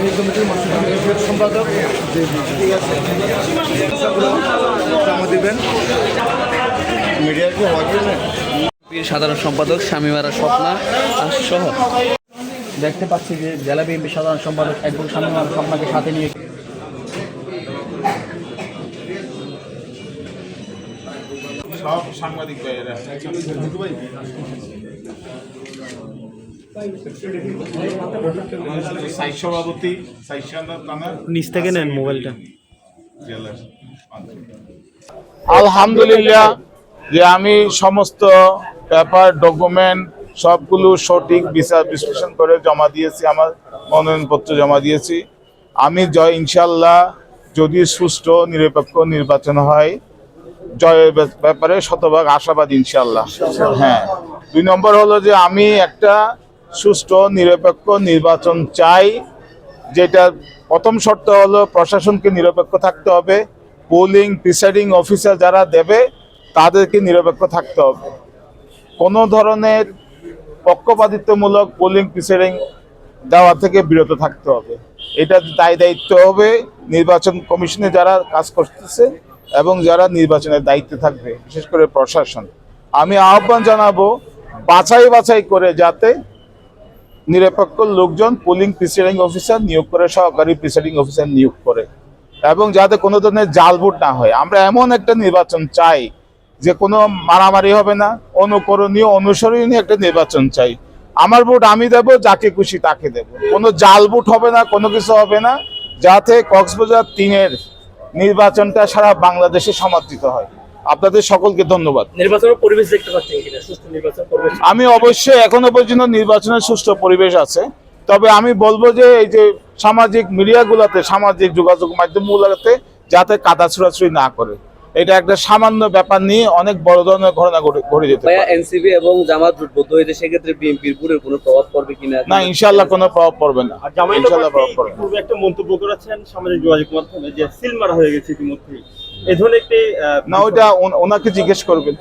স্থায়ী কমিটির মাননীয় সম্পাদক ঠিক আছে জমা দিবেন মিডিয়ার কি হবে না সাধারণ সম্পাদক শামীমারা স্বপ্না সহ দেখতে পাচ্ছি যে জেলা বিএনপি সাধারণ সম্পাদক এবং শামীমারা স্বপ্নাকে সাথে নিয়ে সব সাংবাদিক ভাইয়েরা সাইড সভাপতি নিচ থেকে নেন মোবাইলটা। আলহামদুলিল্লাহ যে আমি সমস্ত পেপার ডকুমেন্ট সবগুলো সঠিক বিচার বিশ্লেষণ করে জমা দিয়েছি, আমার মনোনয়নপত্র জমা দিয়েছি। আমি ইনশাল্লাহ যদি সুষ্ঠু নিরপেক্ষ নির্বাচন হয় জয়ের ব্যাপারে শতভাগ আশাবাদ ইনশাল্লাহ। হ্যাঁ, 2 নম্বর হলো যে আমি একটা সুষ্ঠু নিরপেক্ষ নির্বাচন চাই, যেটা প্রথম শর্ত হলো প্রশাসনকে নিরপেক্ষ থাকতে হবে, পোলিং প্রিসাইডিং অফিসার যারা দেবে তাদেরকে নিরপেক্ষ থাকতে হবে, কোনো ধরনের পক্ষপাতিত্বমূলক পোলিং প্রিসাইডিং দেওয়া থেকে বিরত থাকতে হবে। এটা দায়িত্ব হবে নির্বাচন কমিশনে যারা কাজ করতেছে এবং যারা নির্বাচনের দায়িত্বে থাকবে, বিশেষ করে প্রশাসন। আমি আহ্বান জানাবো বাছাই করে যাতে নিরপেক্ষ লোকজন পোলিং প্রিসাইডিং অফিসার নিয়োগ করে, সহকারী প্রিসাইডিং অফিসার নিয়োগ করে, এবং যাতে কোনো ধরনের জাল ভোট না হয়। আমরা এমন একটা নির্বাচন চাই যে কোনো মারামারি হবে না, অনুকরণীয় অনুসরণীয় একটা নির্বাচন চাই। আমার ভোট আমি দেব, যাকে খুশি তাকে দেব, কোনো জাল ভোট হবে না, কোনো কিছু হবে না, যাতে কক্সবাজার 3-এর নির্বাচনটা সারা বাংলাদেশে সমাদৃত হয়। আপনাদের সকলকে ধন্যবাদ। নির্বাচনের পরিবেশ দেখতে পাচ্ছেন কিনা? সুষ্ঠু নির্বাচন পরিবেশ? আমি অবশ্যই এখনো পর্যন্ত নির্বাচনের সুষ্ঠু পরিবেশ আছে, তবে আমি বলবো যে এই যে সামাজিক মিডিয়াগুলোতে, সামাজিক যোগাযোগ মাধ্যমগুলোতে যাতে কাদা ছুড়াছুড়ি না করে, এটা একটা সামান্য ব্যাপার নিয়ে অনেক বড় ধরনের ঘটনা ঘটে যেতে পারে। এনসিপি এবং জামাত জোটবদ্ধ হয়েছে, সেক্ষেত্রে বিএনপির উপরে কোনো প্রভাব পড়বে কিনা? না, ইনশাআল্লাহ কোনো প্রভাব পড়বে না। আর জামায়াত ইনশাআল্লাহ প্রভাব পড়বে না। পূর্বে একটা মন্তব্য করেছেন সামাজিক যোগাযোগ মাধ্যমে যে সিল মারা হয়ে গেছে ইতিমধ্যে, এই ধরনের একটি না, ওইটা ওনাকে জিজ্ঞেস করবেন।